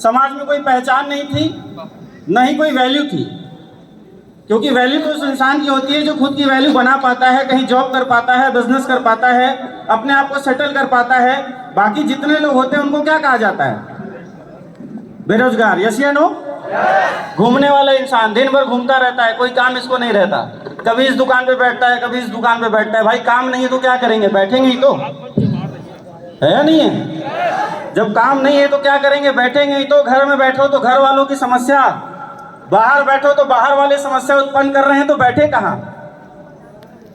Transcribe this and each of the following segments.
समाज में कोई पहचान नहीं थी, न ही कोई वैल्यू थी। क्योंकि वैल्यू तो उस इंसान की होती है जो खुद की वैल्यू बना पाता है, कहीं जॉब कर पाता है, बिजनेस कर पाता है, अपने आप को सेटल कर पाता है। बाकी जितने लोग होते हैं उनको क्या कहा जाता है? बेरोजगार। यस या नो? घूमने वाला इंसान, दिन भर घूमता रहता है, कोई काम इसको नहीं रहता। कभी इस दुकान पे बैठता है, कभी इस दुकान पे बैठता है। भाई काम नहीं है तो क्या करेंगे? बैठेंगे ही तो, है या नहीं है? जब काम नहीं है तो क्या करेंगे? बैठेंगे ही तो। घर में बैठो तो घर वालों की समस्या, बाहर बैठो तो बाहर वाले समस्या उत्पन्न कर रहे हैं, तो बैठे कहाँ?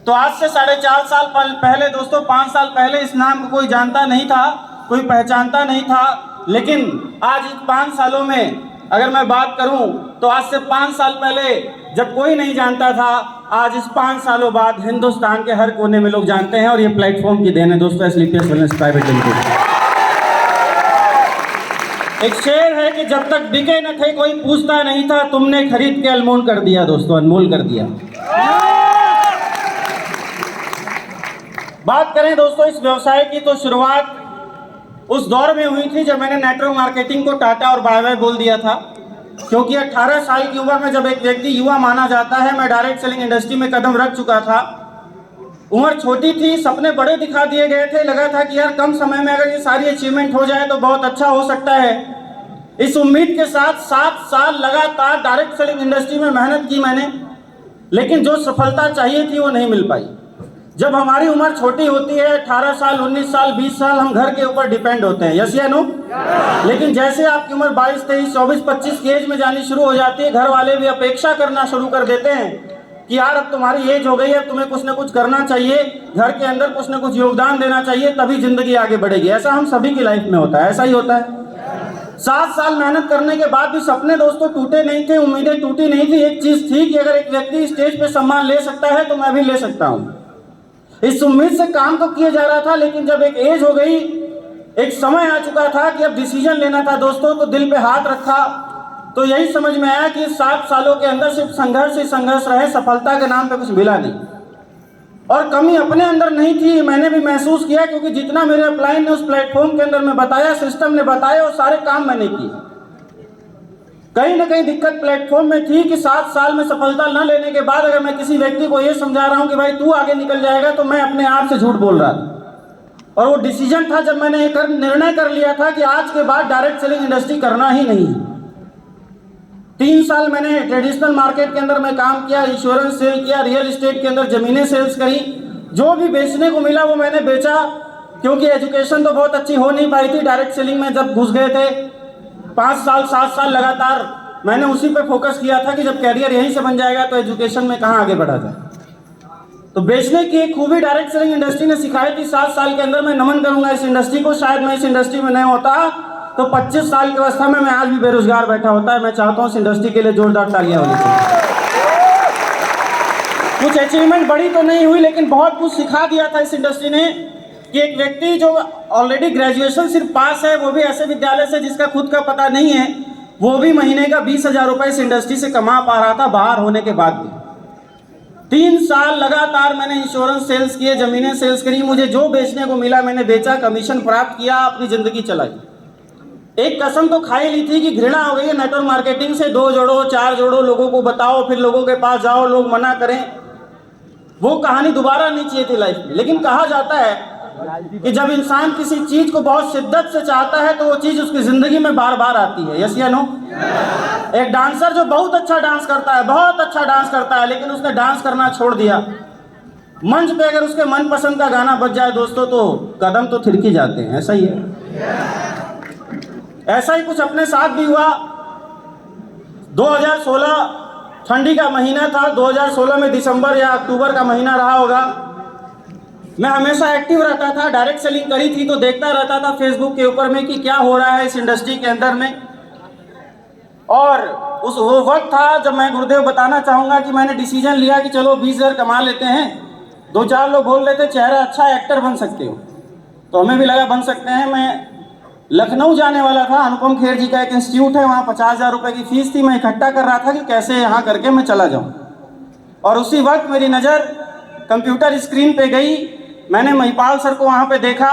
तो आज से 4.5 साल पहले दोस्तों, 5 साल पहले इस नाम को कोई जानता नहीं था, कोई पहचानता नहीं था। लेकिन आज इन 5 सालों में अगर मैं बात करूं तो आज से 5 साल पहले जब कोई नहीं जानता था, आज इस 5 सालों बाद हिंदुस्तान के हर कोने में लोग जानते हैं। और ये प्लेटफॉर्म की देन है दोस्तों एस्क्लेपियस वेलनेस प्राइवेट लिमिटेड। एक शेर है कि जब तक बिके न थे कोई पूछता नहीं था, तुमने खरीद के अनमोल कर दिया दोस्तों, अनमोल कर दिया। बात करें दोस्तों इस व्यवसाय की तो शुरुआत उस दौर में हुई थी जब मैंने नेटवर्क मार्केटिंग को टाटा और बाय बाय बोल दिया था। क्योंकि 18 साल की उम्र में जब एक व्यक्ति युवा माना जाता है, मैं डायरेक्ट सेलिंग इंडस्ट्री में कदम रख चुका था। उम्र छोटी थी, सपने बड़े दिखा दिए गए थे। लगा था कि यार कम समय में अगर ये सारी अचीवमेंट हो जाए तो बहुत अच्छा हो सकता है। इस उम्मीद के साथ 7 साल लगातार डायरेक्ट सेलिंग इंडस्ट्री में मेहनत की मैंने, लेकिन जो सफलता चाहिए थी वो नहीं मिल पाई। जब हमारी उम्र छोटी होती है, 18 साल, 19 साल, 20 साल, हम घर के ऊपर डिपेंड होते हैं। यस या नो? लेकिन जैसे आपकी उम्र 22, 23, 24, 25 की एज में जानी शुरू हो जाती है, घर वाले भी अपेक्षा करना शुरू कर देते हैं कि यार अब तुम्हारी एज हो गई है, तुम्हें कुछ ना कुछ करना चाहिए, घर के अंदर कुछ ना कुछ योगदान देना चाहिए, तभी जिंदगी आगे बढ़ेगी। ऐसा हम सभी की लाइफ में होता है, ऐसा ही होता है। 7 साल मेहनत करने के बाद भी सपने दोस्तों टूटे नहीं थे, उम्मीदें टूटी नहीं थी। एक चीज थी कि अगर एक व्यक्ति स्टेज पे सम्मान ले सकता है तो मैं भी ले सकता हूं। इस उम्मीद से काम तो किया जा रहा था, लेकिन जब एक एज हो गई, एक समय आ चुका था कि अब डिसीजन लेना था दोस्तों, तो दिल पे हाथ रखा तो यही समझ में आया कि 7 सालों के अंदर सिर्फ संघर्ष ही संघर्ष रहे, सफलता के नाम पे कुछ मिला नहीं। और कमी अपने अंदर नहीं थी, मैंने भी महसूस किया, क्योंकि जितना मेरे अपलाइन ने उस प्लेटफॉर्म के अंदर में बताया, सिस्टम ने बताया, वो सारे काम मैंने किए। कहीं ना कहीं दिक्कत प्लेटफॉर्म में थी कि 7 साल में सफलता न लेने के बाद अगर मैं किसी व्यक्ति को ये समझा रहा हूं कि भाई तू आगे निकल जाएगा, तो मैं अपने आप से झूठ बोल रहा था। और वो डिसीजन था जब मैंने एक निर्णय कर लिया था कि आज के बाद डायरेक्ट सेलिंग इंडस्ट्री करना ही नहीं। 3 साल मैंने ट्रेडिशनल मार्केट के अंदर में काम किया, इंश्योरेंस सेल किया, रियल एस्टेट के अंदर जमीनें सेल्स करी। जो भी बेचने को मिला वो मैंने बेचा, क्योंकि एजुकेशन तो बहुत अच्छी हो नहीं पाई थी। डायरेक्ट सेलिंग में जब घुस गए थे 5 साल 7 साल लगातार मैंने उसी पे फोकस किया था कि जब कैरियर यहीं से बन जाएगा तो एजुकेशन में कहाँ आगे बढ़ा जाए। तो बेचने की एक खूबी डायरेक्ट सेलिंग इंडस्ट्री ने सिखाई थी। 7 साल के अंदर मैं नमन करूंगा इस इंडस्ट्री को। शायद मैं इस इंडस्ट्री में नहीं होता तो 25 साल की अवस्था में मैं आज भी बेरोजगार बैठा होता है। मैं चाहता हूँ इस इंडस्ट्री के लिए जोरदार तालियां होनी चाहिए। कुछ अचीवमेंट बड़ी तो नहीं हुई, लेकिन बहुत कुछ सिखा दिया था इस इंडस्ट्री ने कि एक व्यक्ति जो ऑलरेडी ग्रेजुएशन सिर्फ पास है, वो भी ऐसे विद्यालय से जिसका खुद का पता नहीं है, वो भी महीने का 20,000 रुपए इस इंडस्ट्री से कमा पा रहा था बाहर होने के बाद भी। 3 साल लगातार मैंने इंश्योरेंस सेल्स किए, जमीनें सेल्स करी, मुझे जो बेचने को मिला मैंने बेचा, कमीशन प्राप्त किया, अपनी जिंदगी चलाई। एक कसम तो खाई ली थी कि घृणा हो गई है नेटवर्क मार्केटिंग से। 2 जोड़ो 4 जोड़ो, लोगों को बताओ, फिर लोगों के पास जाओ, लोग मना करें। वो कहानी दोबारा नहीं चाहिए थी लाइफ में। लेकिन कहा जाता है कि जब इंसान किसी चीज को बहुत शिद्दत से चाहता है तो वो चीज उसकी जिंदगी में बार बार आती है। यस या नो? एक डांसर जो बहुत अच्छा डांस करता है, बहुत अच्छा डांस करता है, लेकिन उसने डांस करना छोड़ दिया, मंच पे अगर उसके मनपसंद का गाना बज जाए दोस्तों तो कदम तो थिरकी जाते हैं। ऐसा ही है, ऐसा ही कुछ अपने साथ भी हुआ। 2016 ठंडी का महीना था, 2016 में दिसंबर या अक्टूबर का महीना रहा होगा। मैं हमेशा एक्टिव रहता था, डायरेक्ट सेलिंग करी थी तो देखता रहता था फेसबुक के ऊपर में कि क्या हो रहा है इस इंडस्ट्री के अंदर में। और वो वक्त था जब मैं गुरुदेव बताना चाहूँगा कि मैंने डिसीजन लिया कि चलो 20,000 कमा लेते हैं। 2-4 लोग बोल रहे थे चेहरा अच्छा, एक्टर बन सकते हो, तो हमें भी लगा बन सकते हैं। मैं लखनऊ जाने वाला था, अनुपम खेर जी का एक इंस्टीट्यूट है, वहाँ 50,000 रुपये की फीस थी। मैं इकट्ठा कर रहा था कि कैसे यहाँ करके मैं चला जाऊँ। और उसी वक्त मेरी नज़र कंप्यूटर स्क्रीन पे गई। मैंने महिपाल सर को वहाँ पे देखा,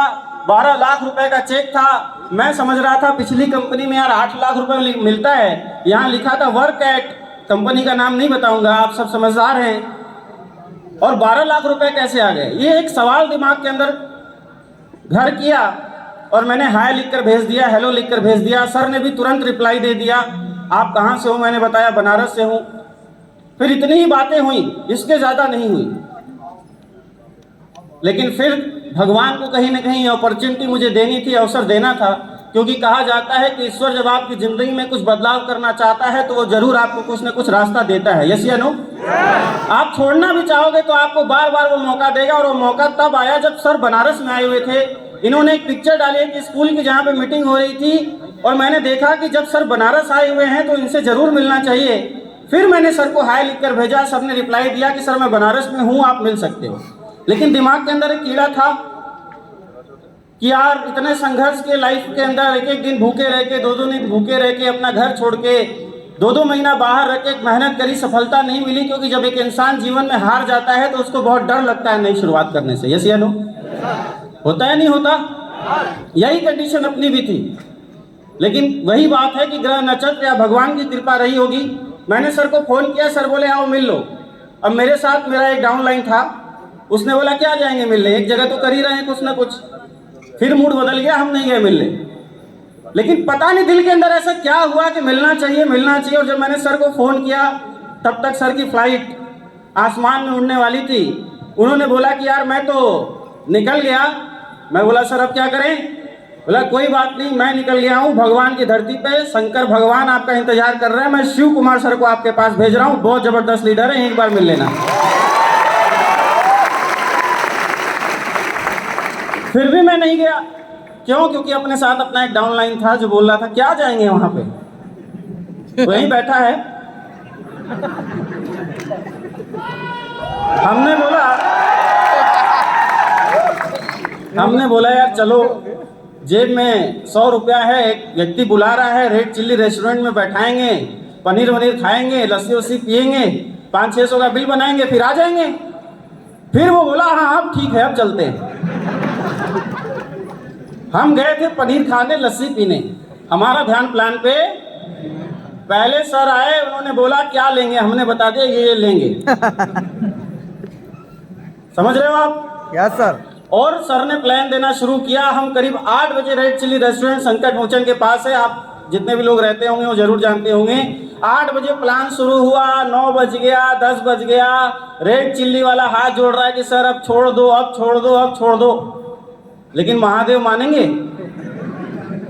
12 लाख रुपए का चेक था। मैं समझ रहा था पिछली कंपनी में यार 8 लाख रुपए मिलता है, यहाँ लिखा था वर्क एट, कंपनी का नाम नहीं बताऊंगा, आप सब समझदार हैं, और 12 लाख रुपए कैसे आ गए? ये एक सवाल दिमाग के अंदर घर किया और मैंने हाय लिखकर भेज दिया, हेलो लिखकर भेज दिया। सर ने भी तुरंत रिप्लाई दे दिया, आप कहाँ से हो? मैंने बताया बनारस से हूँ। फिर इतनी ही बातें हुई, इसके ज़्यादा नहीं हुई। लेकिन फिर भगवान को कहीं ना कहीं अपॉर्चुनिटी मुझे देनी थी, अवसर देना था, क्योंकि कहा जाता है कि ईश्वर जब आपकी ज़िंदगी में कुछ बदलाव करना चाहता है तो वो ज़रूर आपको कुछ ना कुछ रास्ता देता है। यस या नो? आप छोड़ना भी चाहोगे तो आपको बार बार वो मौका देगा, और वो मौका तब आया जब सर बनारस में आए हुए थे। इन्होंने एक पिक्चर डाली है कि स्कूल की जहाँ पे मीटिंग हो रही थी, और मैंने देखा कि जब सर बनारस आए हुए हैं तो इनसे ज़रूर मिलना चाहिए। फिर मैंने सर को हाय लिखकर भेजा, सर ने रिप्लाई दिया कि सर मैं बनारस में हूँ, आप मिल सकते हो। लेकिन दिमाग के अंदर एक कीड़ा था कि यार इतने संघर्ष के लाइफ के अंदर एक एक दिन भूखे रह के, दो दिन भूखे रह के, अपना घर छोड़ के, दो महीना बाहर रह के मेहनत करी, सफलता नहीं मिली। क्योंकि जब एक इंसान जीवन में हार जाता है तो उसको बहुत डर लगता है नई शुरुआत करने से। यस या नो? होता है नहीं होता? यही कंडीशन अपनी भी थी। लेकिन वही बात है कि ग्रह नक्षत्र या भगवान की कृपा रही होगी। मैंने सर को फ़ोन किया, सर बोले आओ मिल लो। अब मेरे साथ मेरा एक डाउनलाइन था, उसने बोला क्या जाएंगे मिलने, एक जगह तो कर ही रहे हैं कुछ ना कुछ। फिर मूड बदल गया, हम नहीं गए मिलने। लेकिन पता नहीं दिल के अंदर ऐसा क्या हुआ कि मिलना चाहिए मिलना चाहिए। और जब मैंने सर को फ़ोन किया तब तक सर की फ्लाइट आसमान में उड़ने वाली थी। उन्होंने बोला कि यार मैं तो निकल गया। मैं बोला सर अब क्या करें? बोला कोई बात नहीं, मैं निकल गया हूँ, भगवान की धरती पे शंकर भगवान आपका इंतजार कर रहे हैं। मैं शिव कुमार सर को आपके पास भेज रहा हूँ, बहुत जबरदस्त लीडर है, एक बार मिल लेना। फिर भी मैं नहीं गया। क्यों? क्योंकि अपने साथ अपना एक डाउनलाइन था जो बोल रहा था क्या जाएंगे वहां पे, वहीं बैठा है। हमने बोला यार चलो, जेब में 100 रुपया है, एक व्यक्ति बुला रहा है, रेड चिल्ली रेस्टोरेंट में बैठाएंगे, पनीर वनीर खाएंगे, लस्सी वस्सी पियेंगे, 500-600 का बिल बनाएंगे, फिर आ जाएंगे। फिर वो बोला हाँ अब ठीक है अब चलते हैं। हम गए थे पनीर खाने, लस्सी पीने, हमारा ध्यान प्लान पे। पहले सर आए, उन्होंने बोला क्या लेंगे, हमने बता दिया ये लेंगे। समझ रहे हो आप? Yes sir. और सर ने प्लान देना शुरू किया। हम करीब 8 बजे रेड चिल्ली रेस्टोरेंट संकट मोचन के पास है, आप जितने भी लोग रहते होंगे वो जरूर जानते होंगे। 8 बजे प्लान शुरू हुआ, 9 बज गया, 10 बज गया। रेड चिल्ली वाला हाथ जोड़ रहा है कि सर अब छोड़ दो, अब छोड़ दो, अब छोड़ दो। लेकिन महादेव मानेंगे?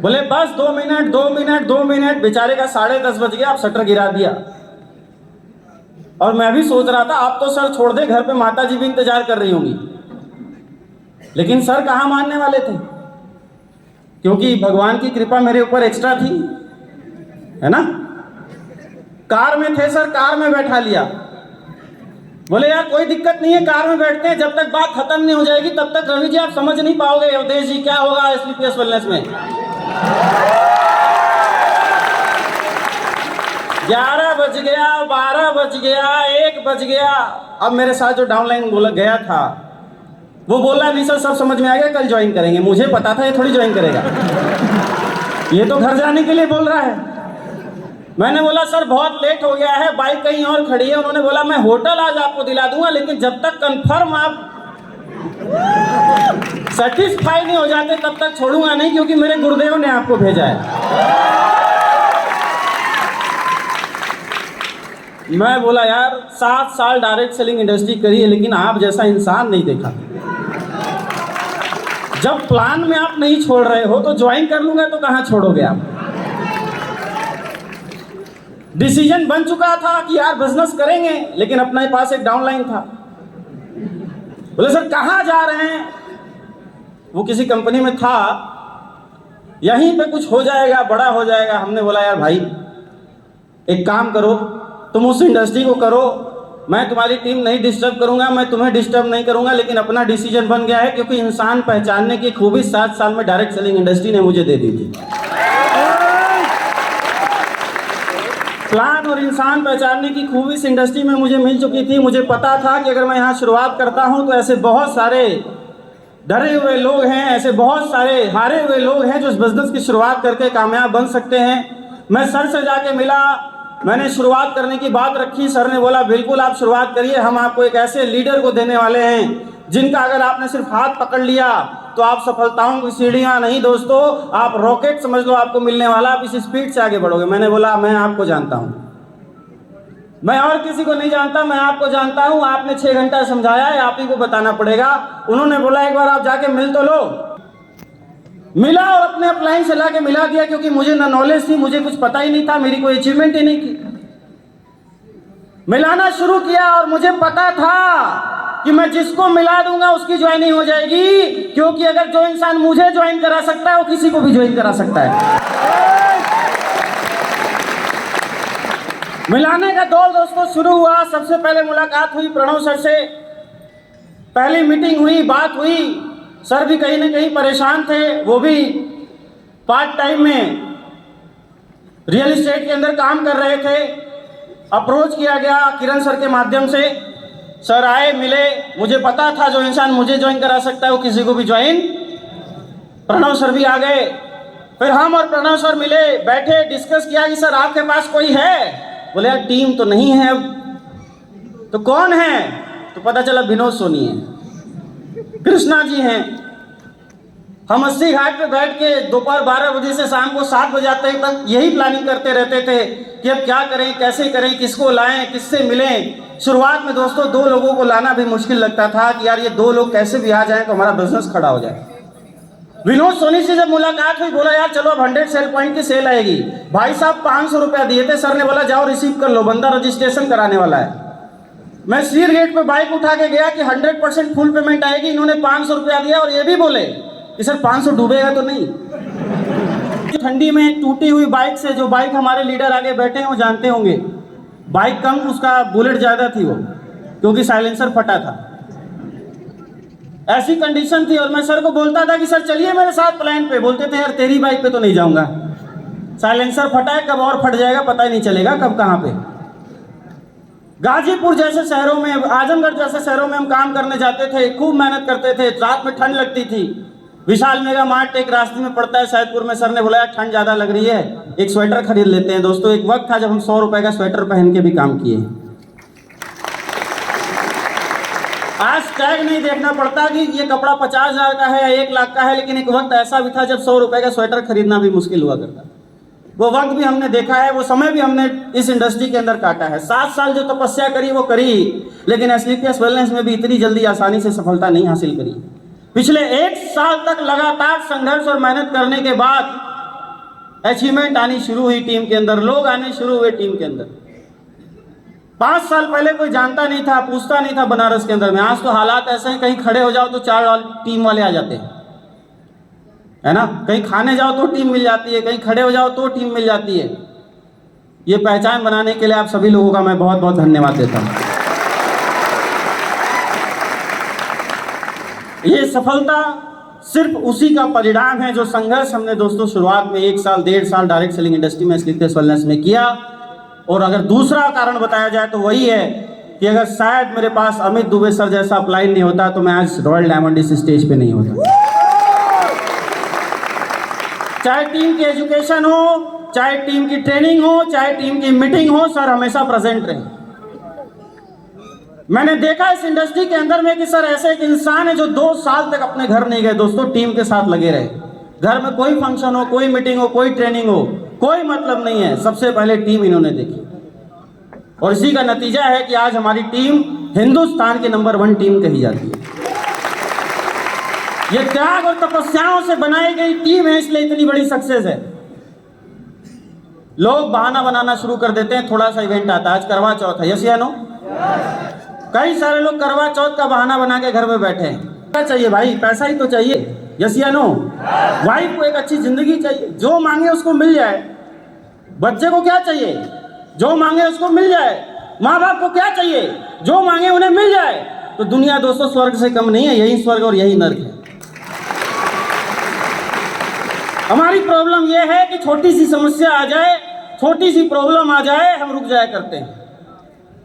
बोले बस 2 मिनट 2 मिनट 2 मिनट। बेचारे का 10:30 बज गया, आप शटर गिरा दिया। और मैं भी सोच रहा था आप तो सर छोड़ दे, घर पे माता जी भी इंतजार कर रही होंगी। लेकिन सर कहाँ मानने वाले थे, क्योंकि भगवान की कृपा मेरे ऊपर एक्स्ट्रा थी, है ना। कार में थे सर, कार में बैठा लिया। बोले यार कोई दिक्कत नहीं है, कार में बैठते हैं, जब तक बात खत्म नहीं हो जाएगी तब तक रवि जी आप समझ नहीं पाओगे अवधेश जी क्या होगा स्लीपियस वेलनेस में। 11 बज गया, 12 बज गया, 1 बज गया। अब मेरे साथ जो डाउनलाइन बोला गया था वो बोला नहीं सर सब समझ में आ गया, कल ज्वाइन करेंगे। मुझे पता था ये थोड़ी ज्वाइन करेगा, ये तो घर जाने के लिए बोल रहा है। मैंने बोला सर बहुत लेट हो गया है, बाइक कहीं और खड़ी है। उन्होंने बोला मैं होटल आज आपको दिला दूंगा, लेकिन जब तक कंफर्म आप सेटिस्फाई नहीं हो जाते तब तक छोड़ूंगा नहीं, क्योंकि मेरे गुरुदेव ने आपको भेजा है। मैं बोला यार 7 साल डायरेक्ट सेलिंग इंडस्ट्री करी है, लेकिन आप जैसा इंसान नहीं देखा। जब प्लान में आप नहीं छोड़ रहे हो तो ज्वाइन कर लूंगा तो कहां छोड़ोगे आप। डिसीजन बन चुका था कि यार बिजनेस करेंगे, लेकिन अपने पास एक डाउनलाइन था। बोले सर कहाँ जा रहे हैं? वो किसी कंपनी में था, यहीं पे कुछ हो जाएगा, बड़ा हो जाएगा। हमने बोला यार भाई एक काम करो, तुम उस इंडस्ट्री को करो, मैं तुम्हारी टीम नहीं डिस्टर्ब करूंगा, मैं तुम्हें डिस्टर्ब नहीं करूंगा। लेकिन अपना डिसीजन बन गया है, क्योंकि इंसान पहचानने की खूबी 7 साल में डायरेक्ट सेलिंग इंडस्ट्री ने मुझे दे दी थी। प्लान और इंसान पहचानने की खूबी इस इंडस्ट्री में मुझे मिल चुकी थी। मुझे पता था कि अगर मैं यहाँ शुरुआत करता हूँ तो ऐसे बहुत सारे डरे हुए लोग हैं, ऐसे बहुत सारे हारे हुए लोग हैं जो इस बिजनेस की शुरुआत करके कामयाब बन सकते हैं। मैं सर से जाके मिला, मैंने शुरुआत करने की बात रखी, सर ने बोला बिल्कुल आप शुरुआत करिए, हम आपको एक ऐसे लीडर को देने वाले हैं जिनका अगर आपने सिर्फ हाथ पकड़ लिया तो आप सफलताओं की सीढ़ियां नहीं दोस्तों, आप रॉकेट समझ लो आपको मिलने वाला, आप इस स्पीड से आगे बढ़ोगे। मैंने बोला मैं आपको जानता हूं, मैं और किसी को नहीं जानता, मैं आपको जानता हूं, आपने 6 घंटा समझाया है, आप ही को बताना पड़ेगा। उन्होंने बोला एक बार आप जाके मिल तो लो। मिला और अपने अपलाइन से लाके मिला दिया, क्योंकि मुझे ना नॉलेज थी, मुझे कुछ पता ही नहीं था, मेरी कोई अचीवमेंट ही नहीं की। मिलाना शुरू किया और मुझे पता था कि मैं जिसको मिला दूंगा उसकी ज्वाइनिंग हो जाएगी, क्योंकि अगर जो इंसान मुझे ज्वाइन करा सकता है वो किसी को भी ज्वाइन करा सकता है। मिलाने का दौर दोस्तों शुरू हुआ। सबसे पहले मुलाकात हुई प्रणव सर से, पहली मीटिंग हुई, बात हुई। सर भी कहीं ना कहीं परेशान थे, वो भी पार्ट टाइम में रियल एस्टेट के अंदर काम कर रहे थे। अप्रोच किया गया किरण सर के माध्यम से, सर आए, मिले, मुझे पता था जो इंसान मुझे ज्वाइन करा सकता है वो किसी को भी ज्वाइन। प्रणव सर भी आ गए, फिर हम और प्रणव सर मिले, बैठे, डिस्कस किया कि सर आपके पास कोई है? बोले यार टीम तो नहीं है। अब तो कौन है? तो पता चला विनोद सोनी है, कृष्णा जी हैं। हम 80 घाट पे बैठ के दोपहर 12 बजे से शाम को 7 बजे तक यही प्लानिंग करते रहते थे कि अब क्या करें, कैसे करें, किसको लाएं, किससे मिलें। शुरुआत में दोस्तों 2 लोगों को लाना भी मुश्किल लगता था कि यार ये 2 लोग कैसे भी आ जाएं तो हमारा बिजनेस खड़ा हो जाए। विनोद सोनी से जब मुलाकात हुई, बोला यार चलो अब 100 सेल पॉइंट की सेल आएगी। भाई साहब 500 रुपया दिए थे, सर ने बोला जाओ रिसीव कर लो, बंदा रजिस्ट्रेशन कराने वाला है। मैं सीर गेट पे बाइक उठा के गया कि 100% फुल पेमेंट आएगी। इन्होंने 500 रुपया दिया और ये भी बोले कि सर 500 डूबेगा तो नहीं। ठंडी में टूटी हुई बाइक से, जो बाइक हमारे लीडर आगे बैठे हैं वो जानते होंगे, बाइक कम, उसका बुलेट ज्यादा थी वो, क्योंकि साइलेंसर फटा था। ऐसी कंडीशन थी और मैं सर को बोलता था कि सर चलिए मेरे साथ प्लान पे। बोलते थे यार तेरी बाइक पे तो नहीं जाऊंगा, साइलेंसर फटा है, कब और फट जाएगा पता ही नहीं चलेगा कब कहां पे। गाजीपुर जैसे शहरों में, आजमगढ़ जैसे शहरों में हम काम करने जाते थे, खूब मेहनत करते थे, रात में ठंड लगती थी। विशाल मेगा मार्ट एक रास्ते में पड़ता है सैदपुर में, सर ने बोला ठंड ज्यादा लग रही है, एक स्वेटर खरीद लेते हैं। दोस्तों एक वक्त था जब हम 100 रुपए का स्वेटर पहन के भी काम किए। आज टैग नहीं देखना पड़ता कि ये कपड़ा 50,000 का है या 1 लाख का है, लेकिन एक वक्त ऐसा भी था जब 100 रुपए का स्वेटर खरीदना भी मुश्किल हुआ करता। वो वक्त भी हमने देखा है, वो समय भी हमने इस इंडस्ट्री के अंदर काटा है। 7 साल जो तपस्या करी वो करी, लेकिन एसलीपीएस वेलनेस में भी इतनी जल्दी आसानी से सफलता नहीं हासिल करी। पिछले 1 साल तक लगातार संघर्ष और मेहनत करने के बाद अचीवमेंट आनी शुरू हुई टीम के अंदर, लोग आने शुरू हुए टीम के अंदर। 5 साल पहले कोई जानता नहीं था, पूछता नहीं था बनारस के अंदर में। आज तो हालात ऐसे हैं, कहीं खड़े हो जाओ तो 4 टीम वाले आ जाते हैं, है ना। कहीं खाने जाओ तो टीम मिल जाती है, कहीं खड़े हो जाओ तो टीम मिल जाती है। ये पहचान बनाने के लिए आप सभी लोगों का मैं बहुत बहुत धन्यवाद देता हूं। ये सफलता सिर्फ उसी का परिणाम है जो संघर्ष हमने दोस्तों शुरुआत में 1 साल 1.5 साल डायरेक्ट सेलिंग इंडस्ट्री में एसलीपीएस वेलनेस में किया। और अगर दूसरा कारण बताया जाए तो वही है कि अगर शायद मेरे पास अमित दुबे सर जैसा अपलाइन नहीं होता तो मैं आज रॉयल डायमंड इस स्टेज पे नहीं होता। चाहे टीम की एजुकेशन हो, चाहे टीम की ट्रेनिंग हो, चाहे टीम की मीटिंग हो, सर हमेशा प्रेजेंट रहे। मैंने देखा इस इंडस्ट्री के अंदर में कि सर ऐसे एक इंसान है जो 2 साल तक अपने घर नहीं गए दोस्तों, टीम के साथ लगे रहे। घर में कोई फंक्शन हो, कोई मीटिंग हो, कोई ट्रेनिंग हो, कोई मतलब नहीं है, सबसे पहले टीम इन्होंने देखी। और इसी का नतीजा है कि आज हमारी टीम हिंदुस्तान की नंबर 1 टीम कही जाती है। ये त्याग और तपस्याओं से बनाई गई टीम है, इसलिए इतनी बड़ी सक्सेस है। लोग बहाना बनाना शुरू कर देते हैं, थोड़ा सा इवेंट आता है, आज करवा चौथ है, यस या नो। कई सारे लोग करवा चौथ का बहाना बना के घर में बैठे हैं। क्या चाहिए भाई? पैसा ही तो चाहिए, यस या नो। वाइफ को एक अच्छी जिंदगी चाहिए, जो मांगे उसको मिल जाए। बच्चे को क्या चाहिए? जो मांगे उसको मिल जाए। माँ बाप को क्या चाहिए? जो मांगे उन्हें मिल जाए। तो दुनिया दोस्तों स्वर्ग से कम नहीं है, यही स्वर्ग और यही नर्क है। हमारी प्रॉब्लम यह है कि छोटी सी समस्या आ जाए, छोटी सी प्रॉब्लम आ जाए, हम रुक जाया करते हैं।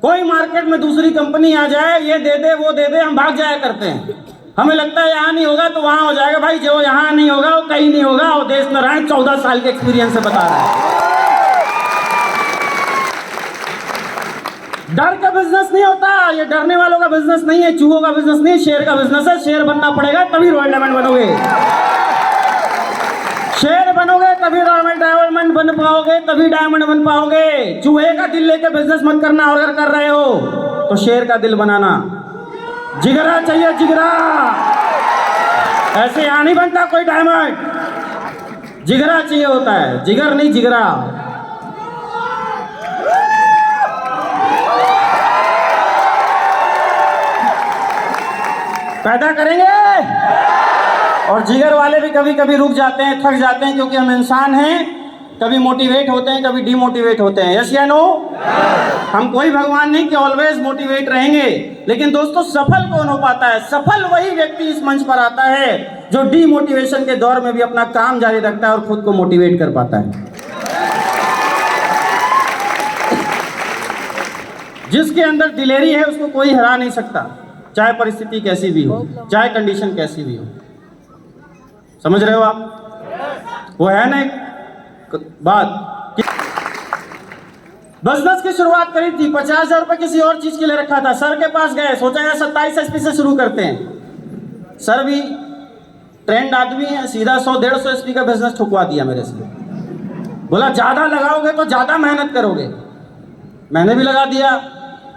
कोई मार्केट में दूसरी कंपनी आ जाए, ये दे दे वो दे दे, हम भाग जाया करते हैं। हमें लगता है यहाँ नहीं होगा तो वहाँ हो जाएगा। भाई जो यहाँ नहीं होगा वो कहीं नहीं होगा। अवधेश नारायण 14 साल के एक्सपीरियंस से बता रहा है। डर का बिजनेस नहीं होता, ये डरने वालों का बिजनेस नहीं है, चूहों का बिजनेस नहीं, शेर का बिजनेस है। शेर बनना पड़ेगा तभी रॉयल डायमंड बनोगे, शेर बनोगे तभी रॉयल डायमंड बन पाओगे, तभी डायमंड बन पाओगे। चूहे का दिल लेके बिजनेस मत करना, और अगर कर रहे हो तो शेर का दिल बनाना। जिगरा चाहिए, जिगरा। ऐसे यहाँ नहीं बनता कोई डायमंड, जिगरा चाहिए होता है, जिगर नहीं जिगरा। पैदा करेंगे। और जिगर वाले भी कभी कभी रुक जाते हैं, थक जाते हैं, क्योंकि हम इंसान हैं। कभी मोटिवेट होते हैं, कभी डिमोटिवेट होते हैं। यस या नो? हम कोई भगवान नहीं कि ऑलवेज मोटिवेट रहेंगे। लेकिन दोस्तों सफल कौन हो पाता है? सफल वही व्यक्ति इस मंच पर आता है जो डिमोटिवेशन के दौर में भी अपना काम जारी रखता है और खुद को मोटिवेट कर पाता है। जिसके अंदर दिलेरी है उसको कोई हरा नहीं सकता, चाहे परिस्थिति कैसी भी हो, चाहे कंडीशन कैसी भी हो। समझ रहे हो आप? वो है ना एक बात, बिजनेस की शुरुआत करी थी, 50,000 रुपए किसी और चीज के लिए रखा था। सर के पास गए, सोचा यार 27 एसपी से शुरू करते हैं। सर भी ट्रेंड आदमी है, सीधा 100-150 एसपी का बिजनेस ठुकवा दिया मेरे से। बोला ज्यादा लगाओगे तो ज्यादा मेहनत करोगे। मैंने भी लगा दिया,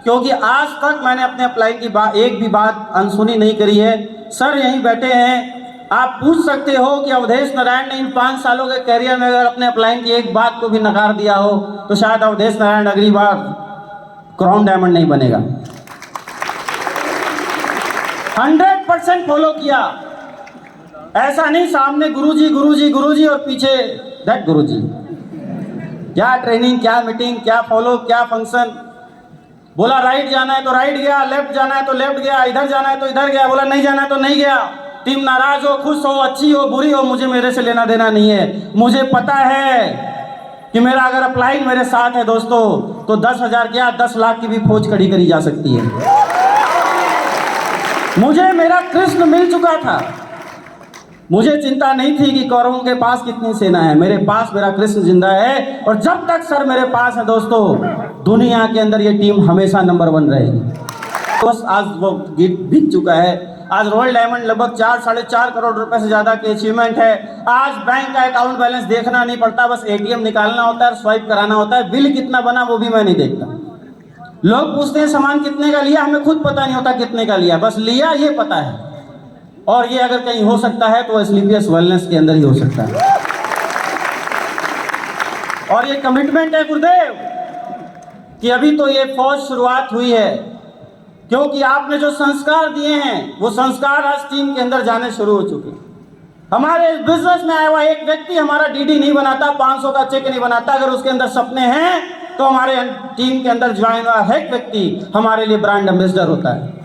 क्योंकि आज तक मैंने अपने अपलाइन की एक भी बात अनसुनी नहीं करी है। सर यहीं बैठे हैं, आप पूछ सकते हो कि अवधेश नारायण ने इन 5 सालों के करियर में अगर अपने अपलाइन की एक बात को भी नकार दिया हो तो शायद अवधेश नारायण अगली बार क्राउन डायमंड नहीं बनेगा। 100% फॉलो किया। ऐसा नहीं सामने गुरुजी गुरुजी गुरुजी और पीछे दैट गुरुजी। क्या ट्रेनिंग, क्या मीटिंग, क्या फॉलो, क्या फंक्शन। बोला राइट जाना है तो राइट गया, लेफ्ट जाना है तो लेफ्ट गया, इधर जाना है तो इधर गया, बोला नहीं जाना है तो नहीं गया। टीम नाराज हो, खुश हो, अच्छी हो, बुरी हो, मुझे मेरे से लेना देना नहीं है। मुझे पता है कि मेरा अगर अपलाइन मेरे साथ है दोस्तों तो 10,000 क्या 10 लाख की भी फौज खड़ी करी जा सकती है। मुझे मेरा कृष्ण मिल चुका था। मुझे चिंता नहीं थी कि कौरवों के पास कितनी सेना है, मेरे पास मेरा कृष्ण जिंदा है। और जब तक सर मेरे पास है दोस्तों, दुनिया के अंदर ये टीम हमेशा नंबर 1 रहेगी। बस आज वो गीत बीत चुका है। आज रॉयल डायमंड लगभग 4-4.5 करोड़ रुपए से ज्यादा की अचीवमेंट है। आज बैंक का अकाउंट बैलेंस देखना नहीं पड़ता, बस एटीएम निकालना होता है, स्वाइप कराना होता है। बिल कितना बना वो भी मैं नहीं देखता। लोग पूछते हैं सामान कितने का लिया, हमें खुद पता नहीं होता कितने का लिया, बस लिया ये पता है। और ये अगर कहीं हो सकता है तो स्लीपियस वेलनेस के अंदर ही हो सकता है। और ये कमिटमेंट है गुरुदेव कि अभी तो ये फौज शुरुआत हुई है, क्योंकि आपने जो संस्कार दिए हैं वो संस्कार आज टीम के अंदर जाने शुरू हो चुके हैं। हमारे बिजनेस में आया हुआ एक व्यक्ति हमारा डीडी नहीं बनाता, 500 का चेक नहीं बनाता। अगर उसके अंदर सपने हैं तो हमारे टीम के अंदर ज्वाइन हुआ हर एक व्यक्ति हमारे लिए ब्रांड एम्बेसडर होता है।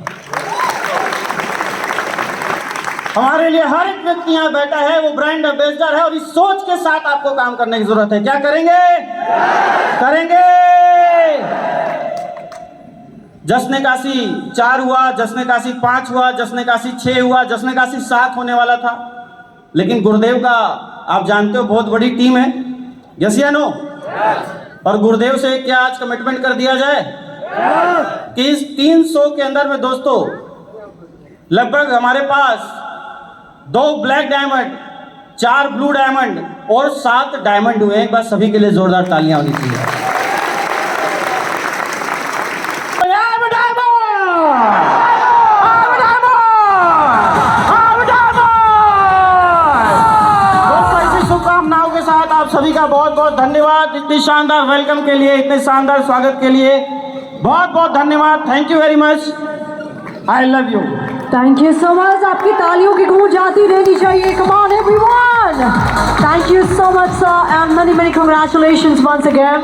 हमारे लिए हर एक व्यक्ति यहाँ बैठा है वो ब्रांड एम्बेसडर है। और इस सोच के साथ आपको काम करने की जरूरत है। क्या करेंगे? करेंगे। जश्न काशी 4 हुआ, जश्न काशी 5 हुआ, जश्न काशी 6 हुआ, जश्न काशी 7 होने वाला था। लेकिन गुरुदेव का आप जानते हो बहुत बड़ी टीम है। यस या नो? और गुरुदेव से क्या आज कमिटमेंट कर दिया जाए कि इस 300 के अंदर में दोस्तों लगभग हमारे पास 2 ब्लैक डायमंड, 4 ब्लू डायमंड और 7 डायमंड हुए। एक बार सभी के लिए जोरदार तालियां होनी चाहिए। शुभकामनाओं के साथ आप सभी का बहुत बहुत धन्यवाद। इतनी शानदार वेलकम के लिए, इतने शानदार स्वागत के लिए बहुत बहुत धन्यवाद। Thank you very much. I love you. Thank you so much. आपकी तालियों की गूंज आती रहनी चाहिए। Come on everyone. Thank you so much sir and many congratulations once again.